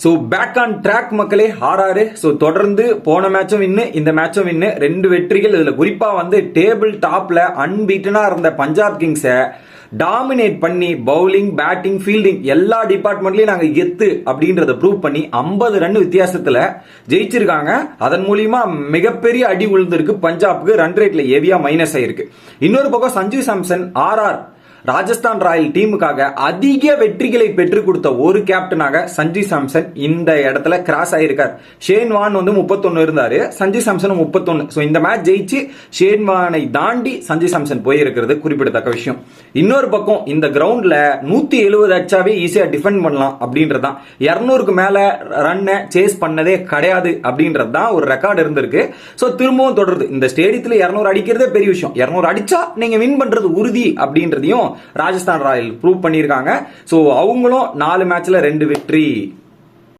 So back on track மக்களே RR. So தொடர்ந்து போன மேட்சும் வின்னு, இந்த மேட்சும் வின்னு, 2 வெற்றிகள். இதுல குறிப்பா வந்து டேபிள் டாப்ல அன்பீட்டனா இருந்த பஞ்சாப் கிங்ஸை டாமினேட் பண்ணி பவுலிங், பேட்டிங், ஃபீல்டிங் எல்லா டிபார்ட்மெண்ட்லயும் நாங்க எத்து அப்படின்றத ப்ரூவ் பண்ணி 50 ரன் வித்தியாசத்துல ஜெயிச்சிருக்காங்க. அதன் மூலியமா மிகப்பெரிய அடி விழுந்திருக்கு பஞ்சாப்க்கு. ரன் ரேட்ல ஹெவியா மைனஸ் ஆயிருக்கு. இன்னொரு பக்கம் சஞ்சு சாம்சன் ஆர்ஆர் ராஜஸ்தான் ராயல் டீமுக்காக அதிக வெற்றிகளை பெற்றுக் கொடுத்த ஒரு கேப்டனாக சஞ்சு சாம்சன் இந்த இடத்துல கிராஸ் ஆயிருக்கார். ஷேன் வான் வந்து 31 இருந்தாரு, சஞ்சு சாம்சன் 31. ஸோ இந்த மேட்ச் ஜெயிச்சு ஷேன் வானை தாண்டி சஞ்சு சாம்சன் போயிருக்கிறது குறிப்பிடத்தக்க விஷயம். இன்னொரு பக்கம் இந்த கிரவுண்ட்ல 170 அடிச்சாவே ஈஸியா டிஃபெண்ட் பண்ணலாம் அப்படின்றதான். 200க்கு மேல ரன்னை சேஸ் பண்ணதே கிடையாது அப்படின்றது தான் ஒரு ரெக்கார்டு இருந்திருக்கு. ஸோ திரும்பவும் தொடருது. இந்த ஸ்டேடியத்தில் 200 அடிக்கிறதே பெரிய விஷயம். 200 அடிச்சா நீங்க வின் பண்றது உறுதி அப்படின்றதையும் ராஜஸ்தான் ராயல் ப்ரூவ் பண்ணியிருக்காங்க. ஸோ அவங்களும் 4 மேட்ச்ல 2 வெற்றி